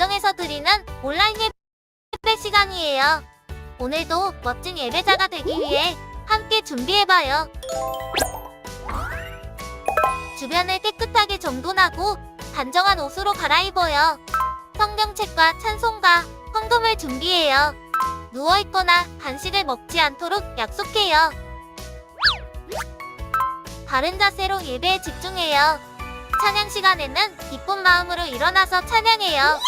가정에서 드리는 온라인 예배 시간이에요. 오늘도 멋진 예배자가 되기 위해 함께 준비해봐요. 주변을 깨끗하게 정돈하고 단정한 옷으로 갈아입어요. 성경책과 찬송가, 헌금을 준비해요. 누워있거나 간식을 먹지 않도록 약속해요. 바른 자세로 예배에 집중해요. 찬양 시간에는 기쁜 마음으로 일어나서 찬양해요.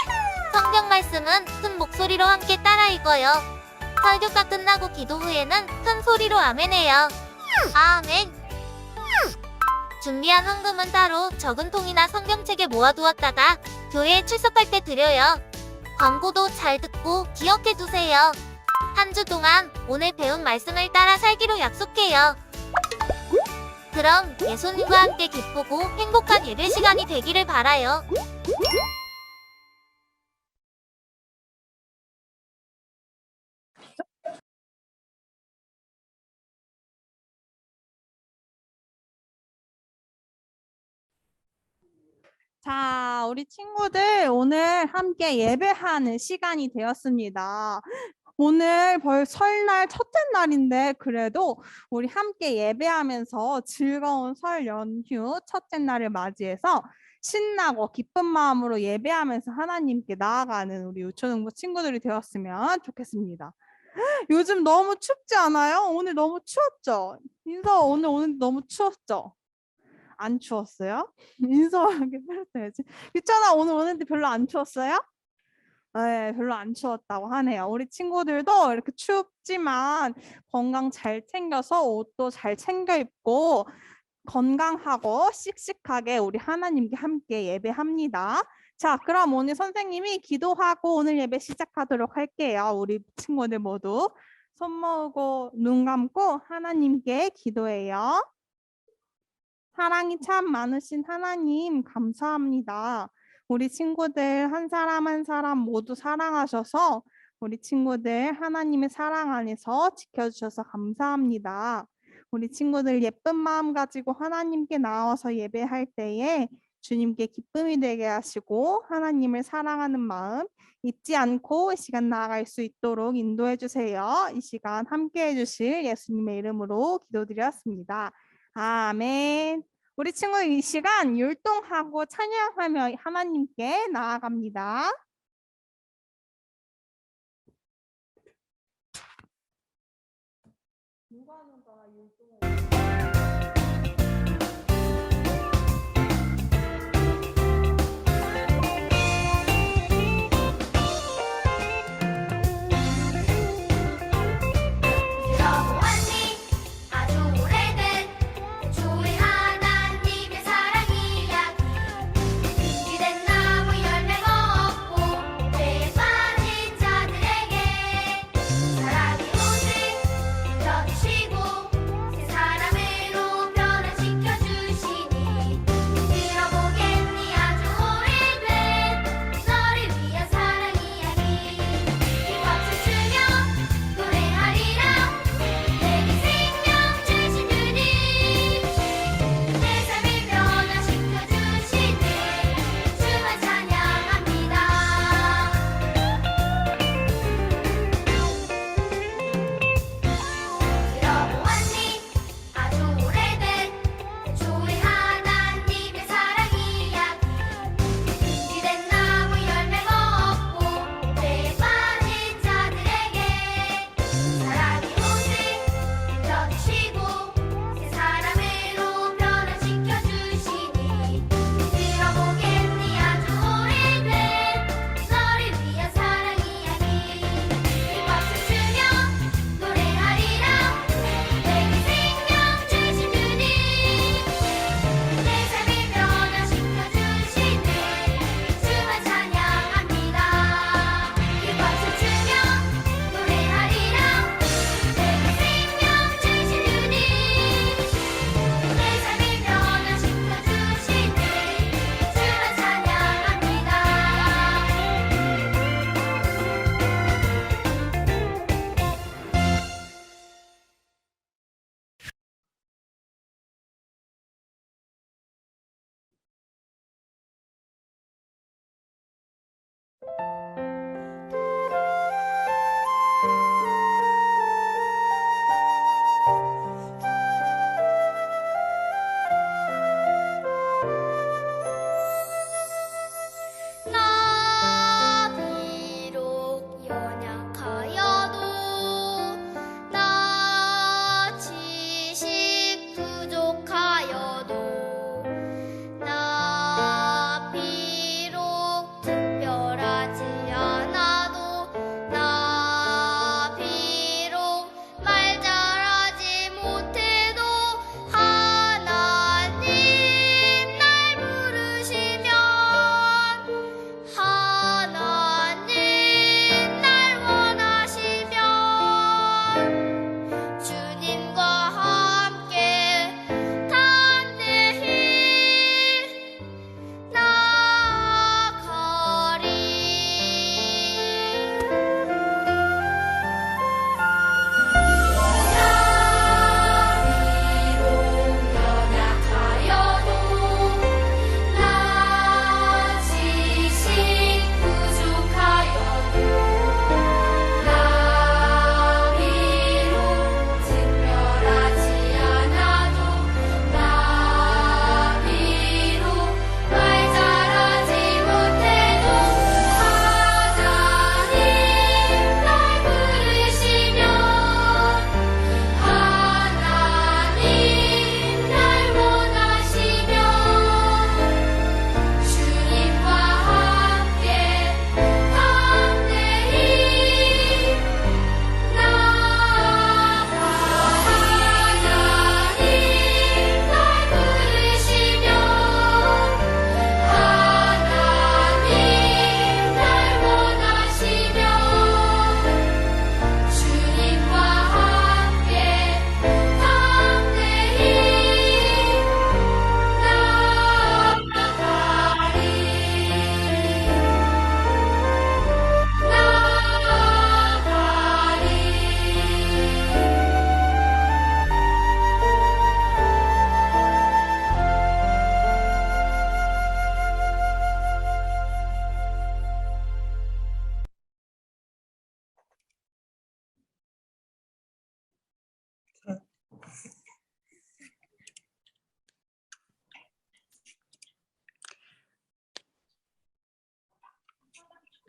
성경 말씀은 큰 목소리로 함께 따라 읽어요. 설교가 끝나고 기도 후에는 큰 소리로 아멘해요. 아멘. 준비한 헌금은 따로 적은 통이나 성경책에 모아두었다가 교회에 출석할 때 드려요. 광고도 잘 듣고 기억해두세요. 한 주 동안 오늘 배운 말씀을 따라 살기로 약속해요. 그럼 예수님과 함께 기쁘고 행복한 예배 시간이 되기를 바라요. 자, 우리 친구들 오늘 함께 예배하는 시간이 되었습니다. 오늘 설날 첫째 날인데 그래도 우리 함께 예배하면서 즐거운 설 연휴 첫째 날을 맞이해서 신나고 기쁜 마음으로 예배하면서 하나님께 나아가는 우리 유초등부 친구들이 되었으면 좋겠습니다. 요즘 너무 춥지 않아요? 오늘 너무 추웠죠? 인서 오늘 너무 추웠죠? 안 추웠어요? 인서하게 해야지. 있잖아, 오는데 별로 안 추웠어요? 네, 별로 안 추웠다고 하네요. 우리 친구들도 이렇게 춥지만 건강 잘 챙겨서 옷도 잘 챙겨 입고 건강하고 씩씩하게 우리 하나님께 함께 예배합니다. 자, 그럼 오늘 선생님이 기도하고 오늘 예배 시작하도록 할게요. 우리 친구들 모두 손 모으고 눈 감고 하나님께 기도해요. 사랑이 참 많으신 하나님 감사합니다. 우리 친구들 한 사람 한 사람 모두 사랑하셔서 우리 친구들 하나님의 사랑 안에서 지켜주셔서 감사합니다. 우리 친구들 예쁜 마음 가지고 하나님께 나와서 예배할 때에 주님께 기쁨이 되게 하시고 하나님을 사랑하는 마음 잊지 않고 이 시간 나아갈 수 있도록 인도해 주세요. 이 시간 함께 해주실 예수님의 이름으로 기도드렸습니다. 아멘. 우리 친구 이 시간 율동하고 찬양하며 하나님께 나아갑니다. 누가 율동을 사랑이 오직 주시고 새 사람으로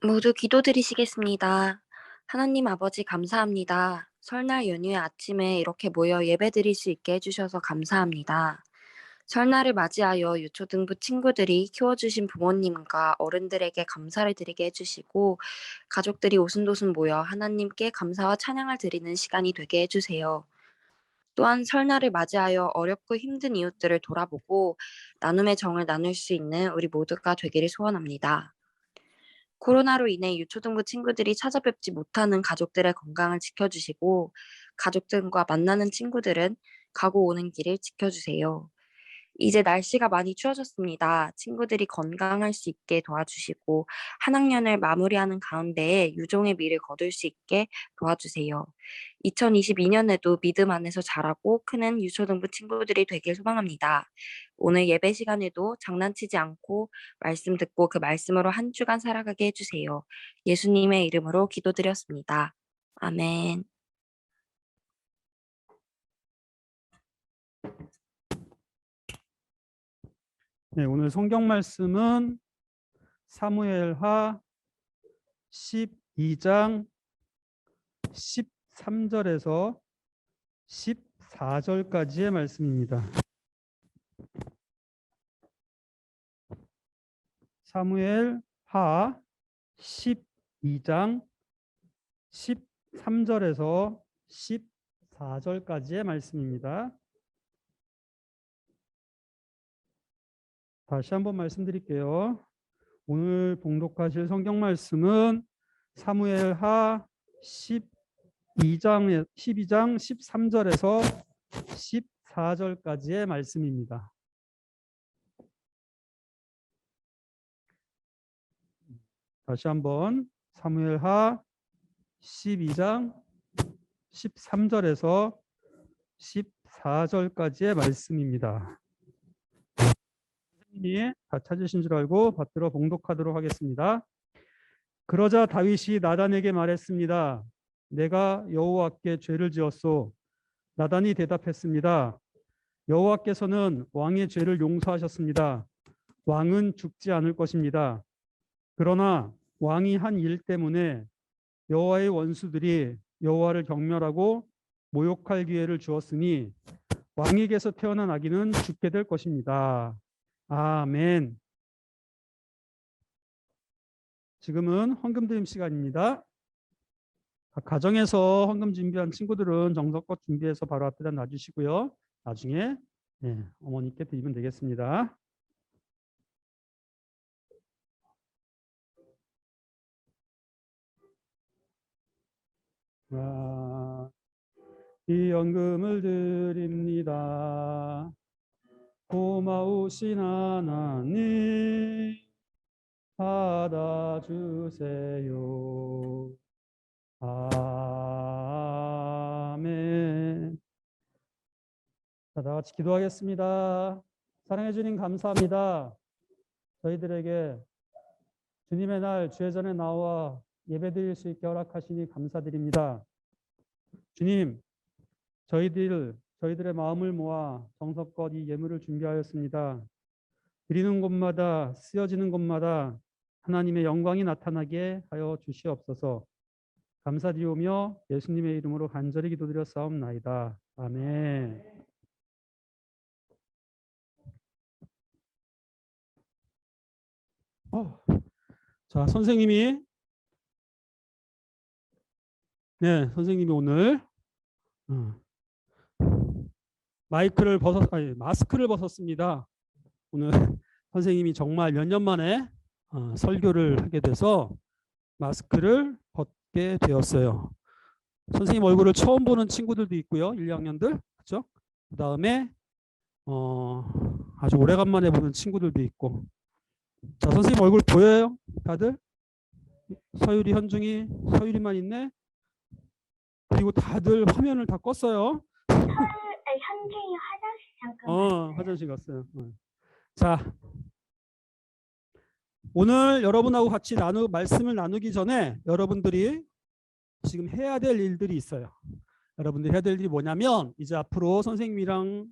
모두 기도드리시겠습니다. 하나님 아버지 감사합니다. 설날 연휴의 아침에 이렇게 모여 예배드릴 수 있게 해주셔서 감사합니다. 설날을 맞이하여 유초등부 친구들이 키워주신 부모님과 어른들에게 감사를 드리게 해주시고 가족들이 오순도순 모여 하나님께 감사와 찬양을 드리는 시간이 되게 해주세요. 또한 설날을 맞이하여 어렵고 힘든 이웃들을 돌아보고 나눔의 정을 나눌 수 있는 우리 모두가 되기를 소원합니다. 코로나로 인해 유초등부 친구들이 찾아뵙지 못하는 가족들의 건강을 지켜주시고 가족들과 만나는 친구들은 가고 오는 길을 지켜주세요. 이제 날씨가 많이 추워졌습니다. 친구들이 건강할 수 있게 도와주시고 한 학년을 마무리하는 가운데에 유종의 미를 거둘 수 있게 도와주세요. 2022년에도 믿음 안에서 자라고 크는 유초등부 친구들이 되길 소망합니다. 오늘 예배 시간에도 장난치지 않고 말씀 듣고 그 말씀으로 한 주간 살아가게 해주세요. 예수님의 이름으로 기도드렸습니다. 아멘. 네, 오늘 성경 말씀은 사무엘하 12장 13절에서 14절까지의 말씀입니다. 사무엘하 12장 13절에서 14절까지의 말씀입니다. 다시 한번 말씀드릴게요. 오늘 봉독하실 성경 말씀은 사무엘하 12장 13절에서 14절까지의 말씀입니다. 다시 한번 사무엘하 12장 13절에서 14절까지의 말씀입니다. 선생님이 다 찾으신 줄 알고 받들어 봉독하도록 하겠습니다. 그러자 다윗이 나단에게 말했습니다. 내가 여호와께 죄를 지었소. 나단이 대답했습니다. 여호와께서는 왕의 죄를 용서하셨습니다. 왕은 죽지 않을 것입니다. 그러나 왕이 한 일 때문에 여호와의 원수들이 여호와를 경멸하고 모욕할 기회를 주었으니 왕에게서 태어난 아기는 죽게 될 것입니다. 아멘. 지금은 헌금 드림 시간입니다. 가정에서 헌금 준비한 친구들은 정성껏 준비해서 바로 앞에다 놔주시고요. 나중에 어머니께 드리면 되겠습니다. 이 연금을 드립니다. 고마우신 하나님 받아주세요. 아멘. 자, 다 같이 기도하겠습니다. 사랑해 주님 감사합니다. 저희들에게 주님의 날 주의 전에 나와 예배드릴 수 있게 허락하시니 감사드립니다. 주님, 저희들의 마음을 모아 정성껏 이 예물을 준비하였습니다. 드리는 곳마다 쓰여지는 곳마다 하나님의 영광이 나타나게 하여 주시옵소서. 감사드리오며 예수님의 이름으로 간절히 기도드렸사옵나이다. 아멘. 자, 선생님이 오늘 마스크를 벗었습니다. 오늘 선생님이 정말 몇 년 만에 설교를 하게 돼서 마스크를 벗게 되었어요. 선생님 얼굴을 처음 보는 친구들도 있고요. 1, 2학년들. 그렇죠? 그다음에 아주 오래간만에 보는 친구들도 있고. 자, 선생님 얼굴 보여요? 다들? 서율이, 현중이, 서율이만 있네. 그리고 다들 화면을 다 껐어요. 현중이 화장실 잠깐. 화장실 갔어요. 자, 오늘 여러분하고 같이 말씀을 나누기 전에 여러분들이 지금 해야 될 일들이 있어요. 여러분들이 해야 될 일이 뭐냐면 이제 앞으로 선생님이랑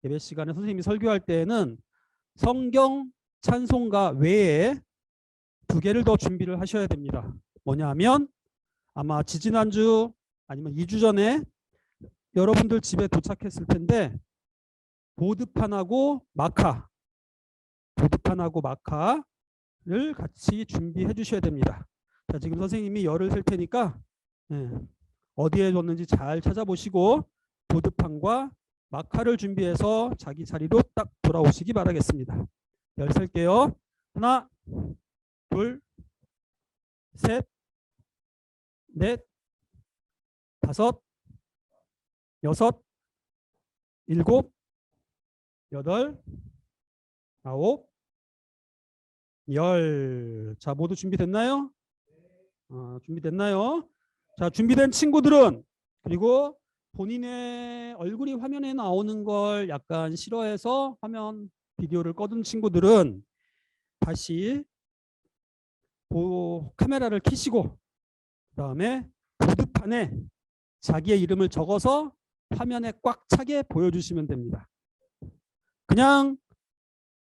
예배 시간에 선생님이 설교할 때에는 성경 찬송가 외에 두 개를 더 준비를 하셔야 됩니다. 뭐냐 하면 아마 지지난주 아니면 2주 전에 여러분들 집에 도착했을 텐데 보드판하고 마카를 같이 준비해 주셔야 됩니다. 자, 지금 선생님이 열을 셀 테니까 어디에 뒀는지 잘 찾아보시고 보드판과 마카를 준비해서 자기 자리로 딱 돌아오시기 바라겠습니다. 열 셀게요. 하나, 둘, 셋, 넷, 다섯, 여섯, 일곱, 여덟, 아홉, 열. 자, 모두 준비됐나요? 준비됐나요? 자, 준비된 친구들은, 그리고 본인의 얼굴이 화면에 나오는 걸 약간 싫어해서 화면 비디오를 꺼둔 친구들은 다시 카메라를 켜시고 그다음에 보드판에 자기의 이름을 적어서 화면에 꽉 차게 보여주시면 됩니다. 그냥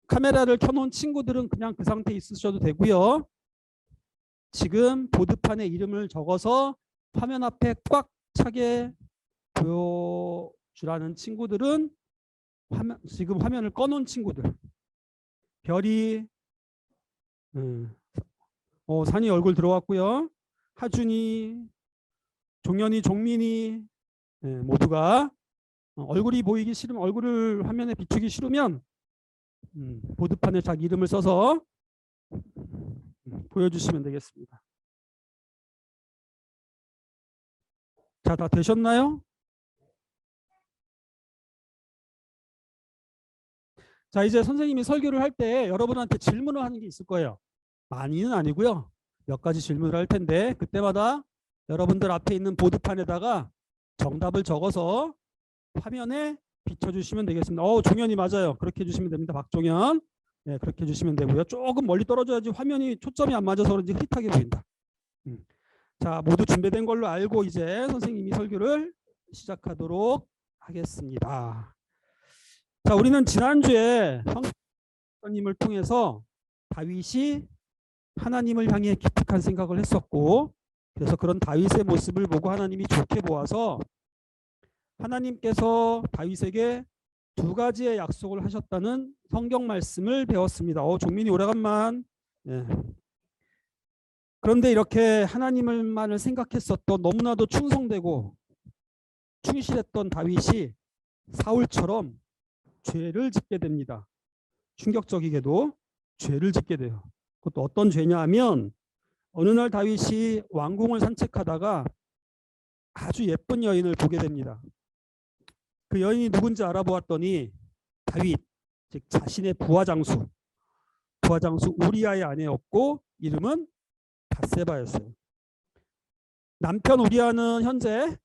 카메라를 켜놓은 친구들은 그냥 그 상태에 있으셔도 되고요. 지금 보드판에 이름을 적어서 화면 앞에 꽉 차게 보여주라는 친구들은 지금 화면을 꺼놓은 친구들. 별이, 산이 얼굴 들어왔고요. 하준이, 종현이, 종민이 모두가 얼굴이 보이기 싫으면, 얼굴을 화면에 비추기 싫으면 보드판에 자기 이름을 써서 보여주시면 되겠습니다. 자, 다 되셨나요? 자, 이제 선생님이 설교를 할 때 여러분한테 질문을 하는 게 있을 거예요. 많이는 아니고요. 몇 가지 질문을 할 텐데 그때마다 여러분들 앞에 있는 보드판에다가 정답을 적어서 화면에 비춰주시면 되겠습니다. 종현이 맞아요. 그렇게 해주시면 됩니다. 박종현. 네, 그렇게 해주시면 되고요. 조금 멀리 떨어져야지 화면이 초점이 안 맞아서 그런지 흐릿하게 보인다. 자, 모두 준비된 걸로 알고 이제 선생님이 설교를 시작하도록 하겠습니다. 자, 우리는 지난주에 성경님을 통해서 다윗이 하나님을 향해 기특한 생각을 했었고, 그래서 그런 다윗의 모습을 보고 하나님이 좋게 보아서 하나님께서 다윗에게 두 가지의 약속을 하셨다는 성경 말씀을 배웠습니다. 종민이 오래간만. 네. 그런데 이렇게 하나님을만을 생각했었던, 너무나도 충성되고 충실했던 다윗이 사울처럼 죄를 짓게 됩니다. 충격적이게도 죄를 짓게 돼요. 그것도 어떤 죄냐 하면, 어느 날 다윗이 왕궁을 산책하다가 아주 예쁜 여인을 보게 됩니다. 그 여인이 누군지 알아보았더니 다윗, 즉 자신의 부하장수 우리아의 아내였고 이름은 밧세바였어요. 남편 우리아는 현재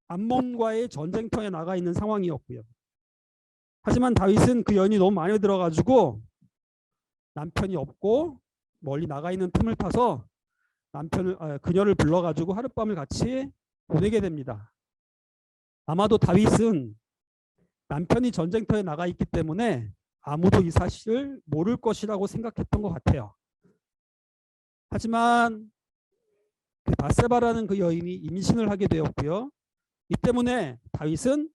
암몬과의 전쟁터에 나가 있는 상황이었고요. 하지만 다윗은 그 여인이 너무 마음에 들어가지고 남편이 없고 멀리 나가 있는 틈을 타서 그녀를 불러가지고 하룻밤을 같이 보내게 됩니다. 아마도 다윗은 남편이 전쟁터에 나가 있기 때문에 아무도 이 사실을 모를 것이라고 생각했던 것 같아요. 하지만 그 밧세바라는 그 여인이 임신을 하게 되었고요. 이 때문에 다윗은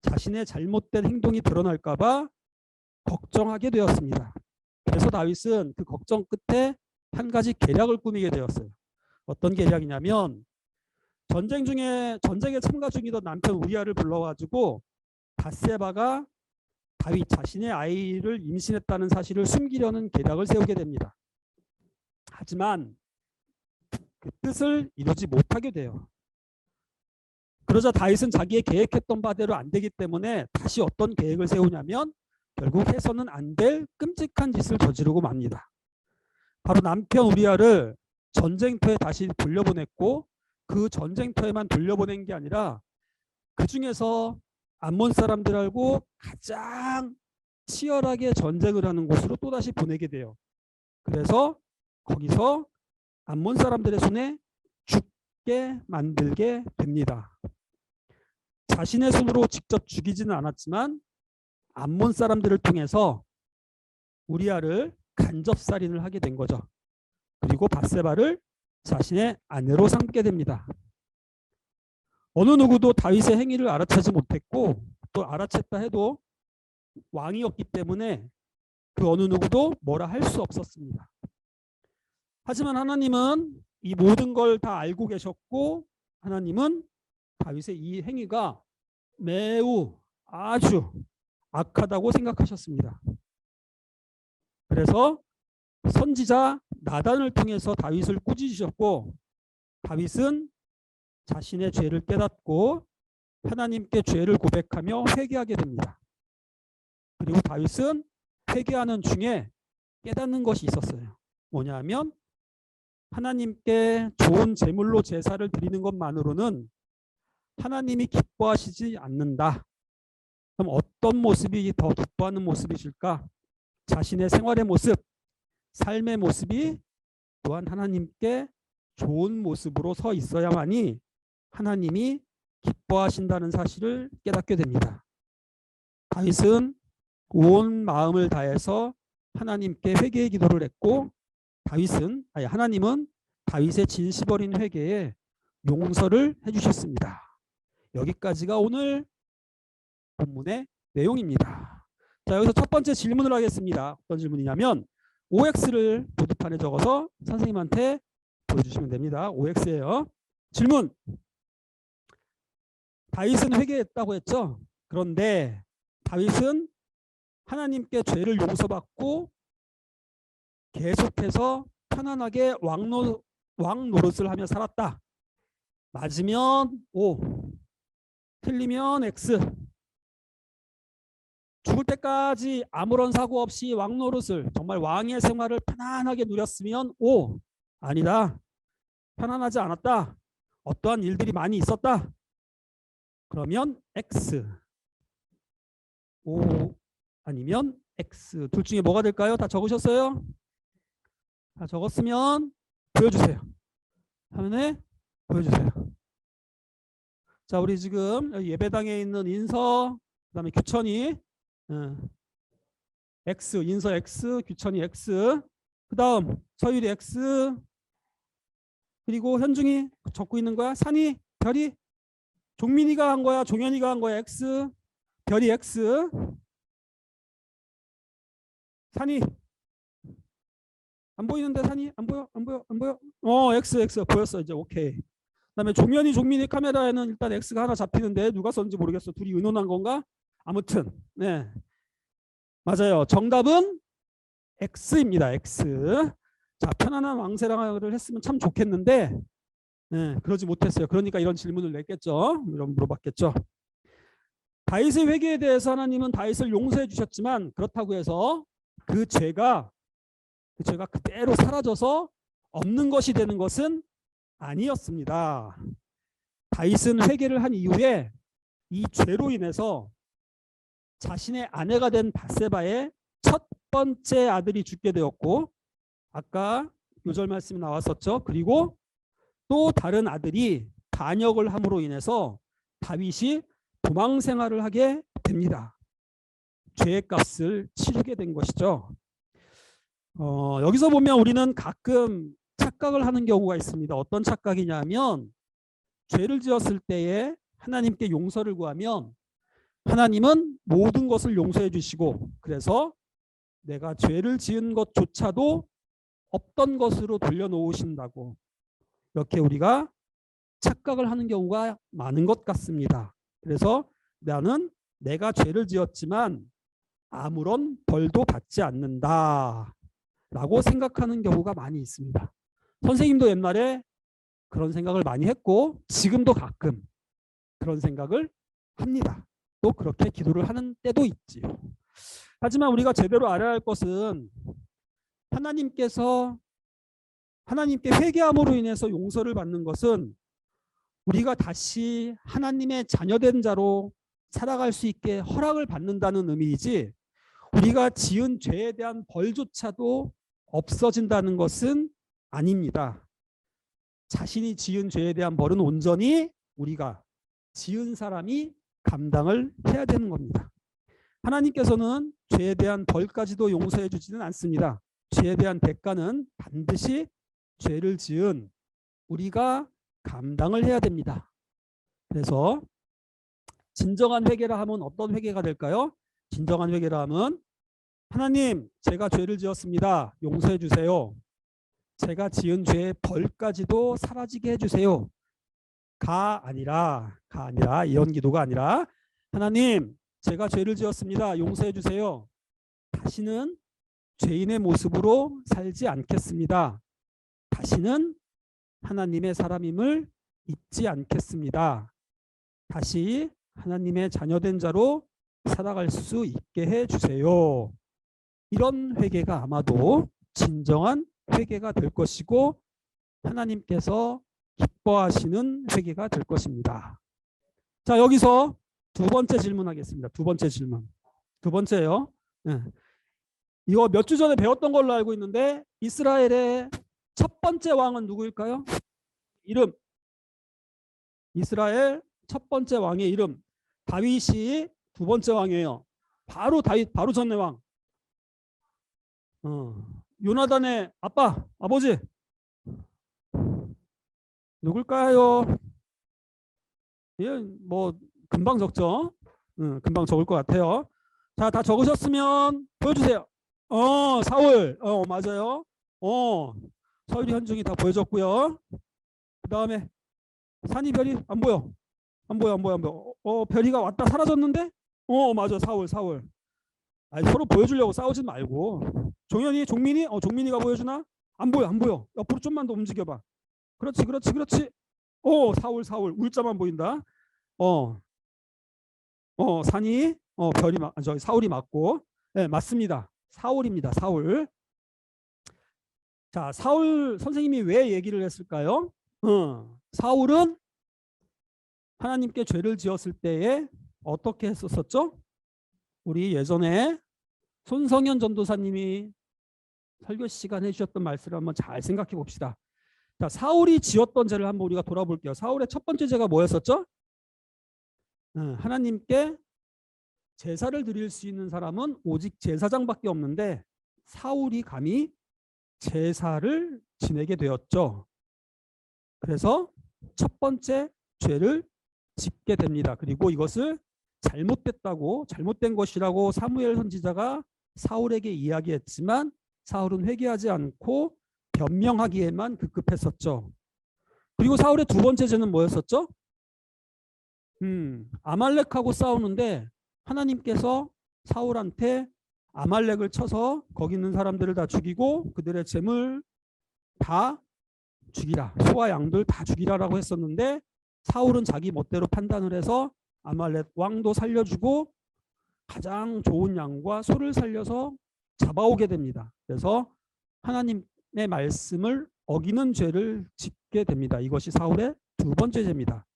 자신의 잘못된 행동이 드러날까 봐 걱정하게 되었습니다. 그래서 다윗은 그 걱정 끝에 한 가지 계략을 꾸미게 되었어요. 어떤 계략이냐면, 전쟁에 참가 중이던 남편 우리아를 불러가지고 밧세바가 다윗 자신의 아이를 임신했다는 사실을 숨기려는 계략을 세우게 됩니다. 하지만 그 뜻을 이루지 못하게 돼요. 그러자 다윗은 자기의 계획했던 바대로 안 되기 때문에 다시 어떤 계획을 세우냐면, 결국 해서는 안 될 끔찍한 짓을 저지르고 맙니다. 바로 남편 우리아를 전쟁터에 다시 돌려보냈고, 그 전쟁터에만 돌려보낸 게 아니라 그 중에서 암몬 사람들하고 가장 치열하게 전쟁을 하는 곳으로 또다시 보내게 돼요. 그래서 거기서 암몬 사람들의 손에 죽게 만들게 됩니다. 자신의 손으로 직접 죽이지는 않았지만 암몬 사람들을 통해서 우리아를 간접살인을 하게 된 거죠. 그리고 밧세바를 자신의 아내로 삼게 됩니다. 어느 누구도 다윗의 행위를 알아채지 못했고 또 알아챘다 해도 왕이었기 때문에 그 어느 누구도 뭐라 할 수 없었습니다. 하지만 하나님은 이 모든 걸 다 알고 계셨고 하나님은 다윗의 이 행위가 매우 아주 악하다고 생각하셨습니다. 그래서 선지자 나단을 통해서 다윗을 꾸짖으셨고 다윗은 자신의 죄를 깨닫고 하나님께 죄를 고백하며 회개하게 됩니다. 그리고 다윗은 회개하는 중에 깨닫는 것이 있었어요. 뭐냐면 하나님께 좋은 제물로 제사를 드리는 것만으로는 하나님이 기뻐하시지 않는다. 그럼 어떤 모습이 더 기뻐하는 모습이실까? 자신의 생활의 모습, 삶의 모습이 또한 하나님께 좋은 모습으로 서 있어야만이 하나님이 기뻐하신다는 사실을 깨닫게 됩니다. 다윗은 온 마음을 다해서 하나님께 회개의 기도를 했고 하나님은 다윗의 진심 어린 회개에 용서를 해주셨습니다. 여기까지가 오늘 본문의 내용입니다. 자, 여기서 첫 번째 질문을 하겠습니다. 어떤 질문이냐면 OX를 보드판에 적어서 선생님한테 보여주시면 됩니다. OX예요. 질문. 다윗은 회개했다고 했죠. 그런데 다윗은 하나님께 죄를 용서받고 계속해서 편안하게 왕 노릇을 하며 살았다. 맞으면 O, 틀리면 X. 죽을 때까지 아무런 사고 없이 왕 노릇을, 정말 왕의 생활을 편안하게 누렸으면 O, 아니다. 편안하지 않았다. 어떠한 일들이 많이 있었다. 그러면 X. O 아니면 X. 둘 중에 뭐가 될까요? 다 적으셨어요? 다 적었으면 보여주세요. 화면에 보여주세요. 자, 우리 지금 예배당에 있는 인서, 그다음에 규천이 X, 인서 X, 규천이 X, 그다음 서율이 X, 그리고 현중이 적고 있는 거야. 산이, 별이, 종민이가 한 거야. 종현이가 한 거야. X, 별이 X, 산이 안 보이는데 산이 안 보여? X 보였어. 이제 오케이. 그다음에 종민이 카메라에는 일단 X가 하나 잡히는데 누가 썼는지 모르겠어. 둘이 의논한 건가? 아무튼 네, 맞아요. 정답은 X입니다. X. 자, 편안한 왕생활을 했으면 참 좋겠는데 네, 그러지 못했어요. 그러니까 이런 질문을 냈겠죠. 이런 물어봤겠죠. 다윗의 회개에 대해서 하나님은 다윗을 용서해 주셨지만 그렇다고 해서 그 죄가 그대로 사라져서 없는 것이 되는 것은 아니었습니다. 다윗은 회개를 한 이후에 이 죄로 인해서 자신의 아내가 된 밧세바의 첫 번째 아들이 죽게 되었고 아까 요절 말씀이 나왔었죠. 그리고 또 다른 아들이 반역을 함으로 인해서 다윗이 도망 생활을 하게 됩니다. 죄의 값을 치르게 된 것이죠. 여기서 보면 우리는 가끔 착각을 하는 경우가 있습니다. 어떤 착각이냐면 죄를 지었을 때에 하나님께 용서를 구하면 하나님은 모든 것을 용서해 주시고 그래서 내가 죄를 지은 것조차도 없던 것으로 돌려놓으신다고 이렇게 우리가 착각을 하는 경우가 많은 것 같습니다. 그래서 나는 내가 죄를 지었지만 아무런 벌도 받지 않는다 라고 생각하는 경우가 많이 있습니다. 선생님도 옛날에 그런 생각을 많이 했고 지금도 가끔 그런 생각을 합니다. 또 그렇게 기도를 하는 때도 있지요. 하지만 우리가 제대로 알아야 할 것은 하나님께 회개함으로 인해서 용서를 받는 것은 우리가 다시 하나님의 자녀된 자로 살아갈 수 있게 허락을 받는다는 의미이지 우리가 지은 죄에 대한 벌조차도 없어진다는 것은 아닙니다. 자신이 지은 죄에 대한 벌은 온전히 우리가 지은 사람이 감당을 해야 되는 겁니다. 하나님께서는 죄에 대한 벌까지도 용서해 주지는 않습니다. 죄에 대한 대가는 반드시 죄를 지은 우리가 감당을 해야 됩니다. 그래서 진정한 회개라 하면 어떤 회개가 될까요? 진정한 회개라 하면 하나님, 제가 죄를 지었습니다. 용서해 주세요. 제가 지은 죄의 벌까지도 사라지게 해주세요. 가 아니라 이런 기도가 아니라 하나님, 제가 죄를 지었습니다. 용서해 주세요. 다시는 죄인의 모습으로 살지 않겠습니다. 다시는 하나님의 사람임을 잊지 않겠습니다. 다시 하나님의 자녀된 자로 살아갈 수 있게 해주세요. 이런 회개가 아마도 진정한 회개가 될 것이고 하나님께서 기뻐하시는 회개가 될 것입니다. 자, 여기서 두 번째 질문하겠습니다. 두 번째 질문. 두 번째요. 이거 몇 주 전에 배웠던 걸로 알고 있는데 이스라엘의 첫 번째 왕은 누구일까요? 이름. 이스라엘 첫 번째 왕의 이름. 다윗이 두 번째 왕이에요. 바로 다윗, 바로 전내 왕. 요나단의 아버지 누굴까요? 예, 뭐 금방 적죠. 금방 적을 것 같아요. 자, 다 적으셨으면 보여주세요. 사울. 맞아요. 서울이 현중이 다 보여줬고요. 그 다음에 산이 별이 안 보여. 별이가 왔다 사라졌는데? 맞아. 사울. 아니, 서로 보여주려고 싸우지 말고. 종현이, 종민이가 보여주나? 안 보여. 옆으로 좀만 더 움직여봐. 그렇지. 사울. 울자만 보인다. 산이, 사울이 맞고. 네, 맞습니다. 사울입니다. 사울. 자, 사울 선생님이 왜 얘기를 했을까요? 사울은 하나님께 죄를 지었을 때에 어떻게 했었죠? 우리 예전에 손성현 전도사님이 설교 시간 해주셨던 말씀을 한번 잘 생각해 봅시다. 자, 사울이 지었던 죄를 한번 우리가 돌아볼게요. 사울의 첫 번째 죄가 뭐였었죠? 하나님께 제사를 드릴 수 있는 사람은 오직 제사장밖에 없는데 사울이 감히 제사를 지내게 되었죠. 그래서 첫 번째 죄를 짓게 됩니다. 그리고 이것을 잘못된 것이라고 사무엘 선지자가 사울에게 이야기했지만 사울은 회개하지 않고 변명하기에만 급급했었죠. 그리고 사울의 두 번째 죄는 뭐였었죠? 아말렉하고 싸우는데 하나님께서 사울한테 아말렉을 쳐서 거기 있는 사람들을 다 죽이고 그들의 재물 다 죽이라, 소와 양들 다 죽이라라고 했었는데 사울은 자기 멋대로 판단을 해서 아말렉 왕도 살려주고 가장 좋은 양과 소를 살려서 잡아오게 됩니다. 그래서 하나님의 말씀을 어기는 죄를 짓게 됩니다. 이것이 사울의 두 번째 죄입니다.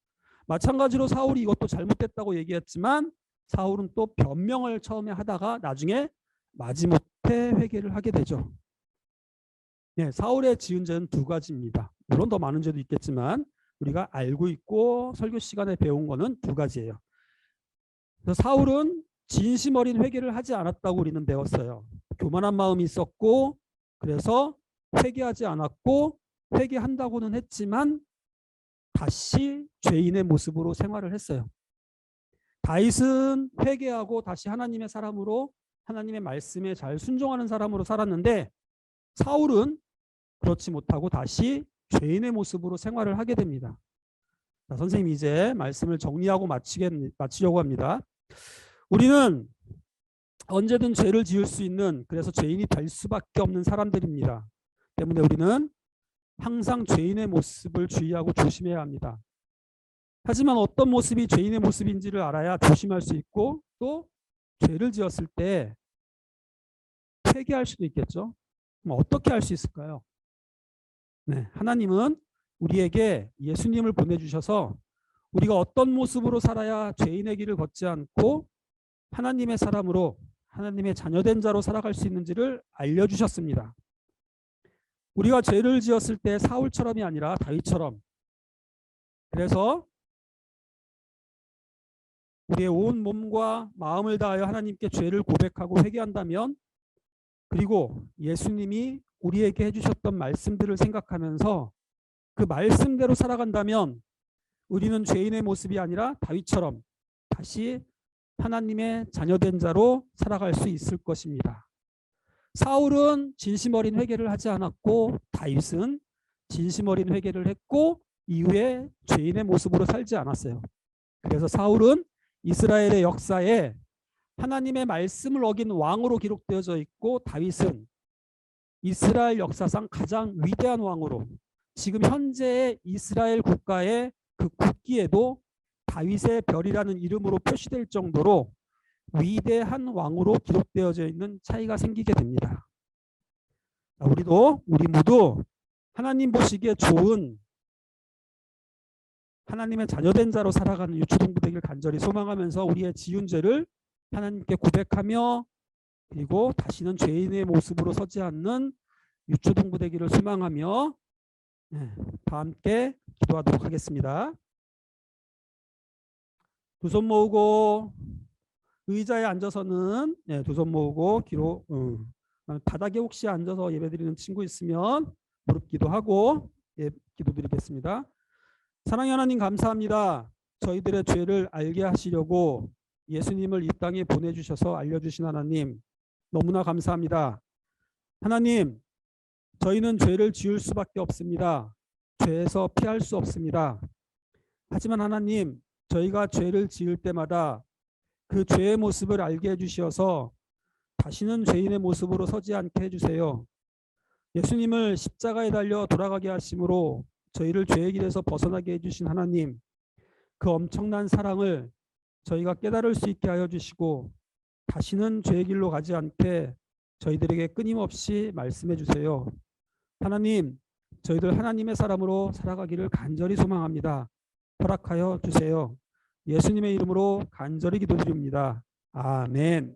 마찬가지로 사울이 이것도 잘못됐다고 얘기했지만 사울은 또 변명을 처음에 하다가 나중에 마지못해 회개를 하게 되죠. 네, 사울의 지은 죄는 두 가지입니다. 물론 더 많은 죄도 있겠지만 우리가 알고 있고 설교 시간에 배운 거는 두 가지예요. 그래서 사울은 진심 어린 회개를 하지 않았다고 우리는 배웠어요. 교만한 마음이 있었고 그래서 회개하지 않았고 회개한다고는 했지만 다시 죄인의 모습으로 생활을 했어요. 다윗은 회개하고 다시 하나님의 사람으로 하나님의 말씀에 잘 순종하는 사람으로 살았는데 사울은 그렇지 못하고 다시 죄인의 모습으로 생활을 하게 됩니다. 자, 선생님이 이제 말씀을 정리하고 마치려고 합니다. 우리는 언제든 죄를 지을 수 있는, 그래서 죄인이 될 수밖에 없는 사람들입니다. 때문에 우리는 항상 죄인의 모습을 주의하고 조심해야 합니다. 하지만 어떤 모습이 죄인의 모습인지를 알아야 조심할 수 있고 또 죄를 지었을 때 회개할 수도 있겠죠. 그럼 어떻게 할 수 있을까요? 네, 하나님은 우리에게 예수님을 보내주셔서 우리가 어떤 모습으로 살아야 죄인의 길을 걷지 않고 하나님의 사람으로, 하나님의 자녀된 자로 살아갈 수 있는지를 알려주셨습니다. 우리가 죄를 지었을 때 사울처럼이 아니라 다윗처럼, 그래서 우리의 온 몸과 마음을 다하여 하나님께 죄를 고백하고 회개한다면, 그리고 예수님이 우리에게 해주셨던 말씀들을 생각하면서 그 말씀대로 살아간다면 우리는 죄인의 모습이 아니라 다윗처럼 다시 하나님의 자녀된 자로 살아갈 수 있을 것입니다. 사울은 진심 어린 회개를 하지 않았고 다윗은 진심 어린 회개를 했고 이후에 죄인의 모습으로 살지 않았어요. 그래서 사울은 이스라엘의 역사에 하나님의 말씀을 어긴 왕으로 기록되어져 있고 다윗은 이스라엘 역사상 가장 위대한 왕으로 지금 현재의 이스라엘 국가의 그 국기에도 다윗의 별이라는 이름으로 표시될 정도로 위대한 왕으로 기록되어져 있는 차이가 생기게 됩니다. 우리 모두 하나님 보시기에 좋은 하나님의 자녀된 자로 살아가는 유초동부 되기를 간절히 소망하면서 우리의 지은 죄를 하나님께 고백하며 그리고 다시는 죄인의 모습으로 서지 않는 유초동부 되기를 소망하며 다 함께 기도하도록 하겠습니다. 두 손 모으고 의자에 앉아서는 두 손 모으고 바닥에 혹시 앉아서 예배드리는 친구 있으면 무릎 기도하고 기도드리겠습니다. 사랑의 하나님 감사합니다. 저희들의 죄를 알게 하시려고 예수님을 이 땅에 보내주셔서 알려주신 하나님 너무나 감사합니다. 하나님 저희는 죄를 지을 수밖에 없습니다. 죄에서 피할 수 없습니다. 하지만 하나님 저희가 죄를 지을 때마다 그 죄의 모습을 알게 해주셔서 다시는 죄인의 모습으로 서지 않게 해주세요. 예수님을 십자가에 달려 돌아가게 하심으로 저희를 죄의 길에서 벗어나게 해주신 하나님 그 엄청난 사랑을 저희가 깨달을 수 있게 하여 주시고 다시는 죄의 길로 가지 않게 저희들에게 끊임없이 말씀해 주세요. 하나님 저희들 하나님의 사람으로 살아가기를 간절히 소망합니다. 허락하여 주세요. 예수님의 이름으로 간절히 기도드립니다. 아멘.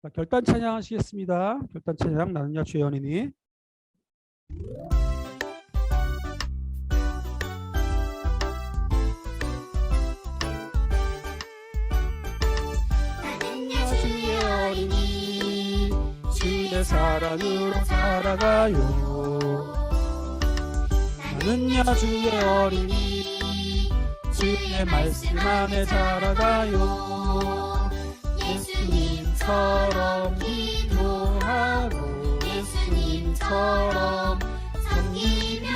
자, 결단 찬양 하시겠습니다. 결단 찬양 나는야 주의 연인이. 나는야 주의 어린이 주의 사랑으로 살아가요. 나는야 주의 어린이 주의 말씀 안에 자라가요. 예수님처럼 기도하고 예수님처럼 섬기며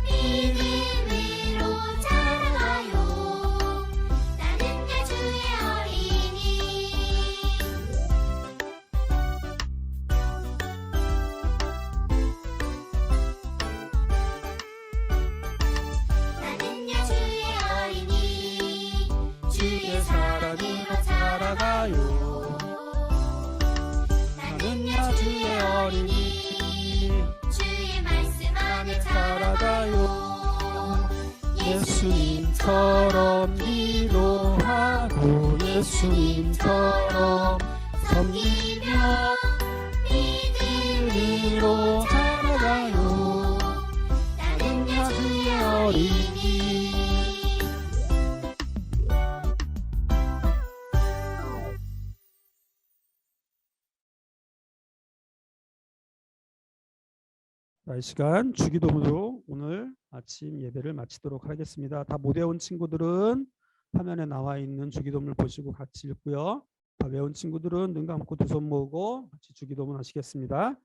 믿음으로 자라가요. 나는야 주의 어린이 나는야 주의 어린이 주의 사랑으로 살아가요. 나는야 주의 어린이 주의 말씀 안에 살아가요. 예수님처럼 기도하고 예수님처럼 섬기며 믿음으로 살아가요. 나는야 주의 어린이. 자, 이 시간 주기도문으로 오늘 아침 예배를 마치도록 하겠습니다. 다 못 외운 친구들은 화면에 나와 있는 주기도문을 보시고 같이 읽고요. 다 외운 친구들은 눈 감고 두 손 모으고 같이 주기도문 하시겠습니다.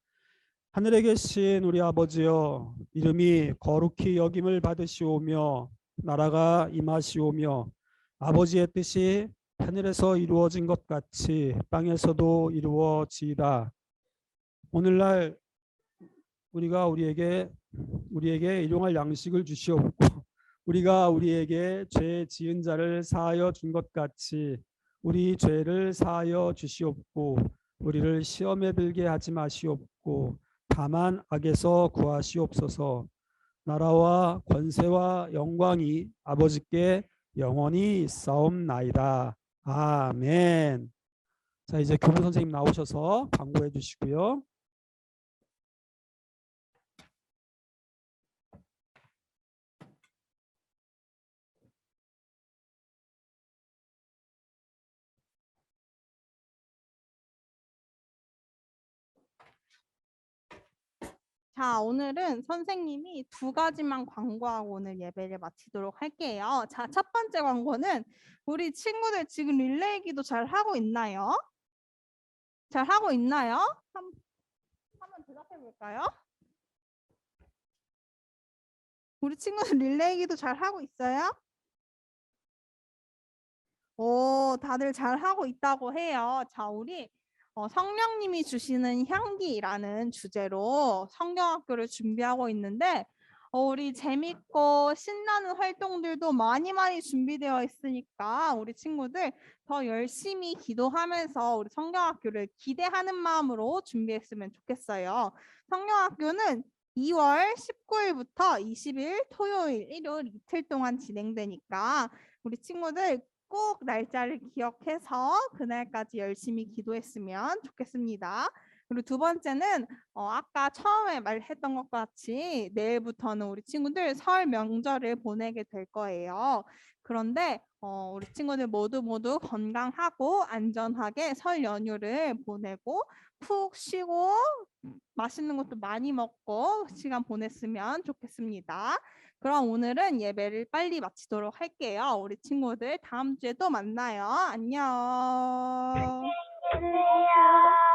하늘에 계신 우리 아버지여, 이름이 거룩히 여김을 받으시오며 나라가 임하시오며 아버지의 뜻이 하늘에서 이루어진 것 같이 땅에서도 이루어지이다. 오늘날 우리가 우리에게 일용할 양식을 주시옵고 우리가 우리에게 죄 지은 자를 사하여 준 것 같이 우리 죄를 사하여 주시옵고 우리를 시험에 들게 하지 마시옵고 다만 악에서 구하시옵소서. 나라와 권세와 영광이 아버지께 영원히 있사옵나이다. 아멘. 자, 이제 교무 선생님 나오셔서 광고해 주시고요. 자, 오늘은 선생님이 두 가지만 광고하고 오늘 예배를 마치도록 할게요. 자, 첫 번째 광고는 우리 친구들 지금 릴레이 기도 잘 하고 있나요? 잘 하고 있나요? 한번 대답해 볼까요? 우리 친구들 릴레이 기도 잘 하고 있어요? 오, 다들 잘 하고 있다고 해요. 자, 우리 성령님이 주시는 향기라는 주제로 성경학교를 준비하고 있는데 우리 재밌고 신나는 활동들도 많이 준비되어 있으니까 우리 친구들 더 열심히 기도하면서 우리 성경학교를 기대하는 마음으로 준비했으면 좋겠어요. 성경학교는 2월 19일부터 20일 토요일, 일요일 이틀 동안 진행되니까 우리 친구들 꼭 날짜를 기억해서 그날까지 열심히 기도했으면 좋겠습니다. 그리고 두 번째는 아까 처음에 말했던 것 같이 내일부터는 우리 친구들 설 명절을 보내게 될 거예요. 그런데 우리 친구들 모두 건강하고 안전하게 설 연휴를 보내고 푹 쉬고 맛있는 것도 많이 먹고 시간 보냈으면 좋겠습니다. 그럼 오늘은 예배를 빨리 마치도록 할게요. 우리 친구들 다음 주에 또 만나요. 안녕. 안녕히 계세요.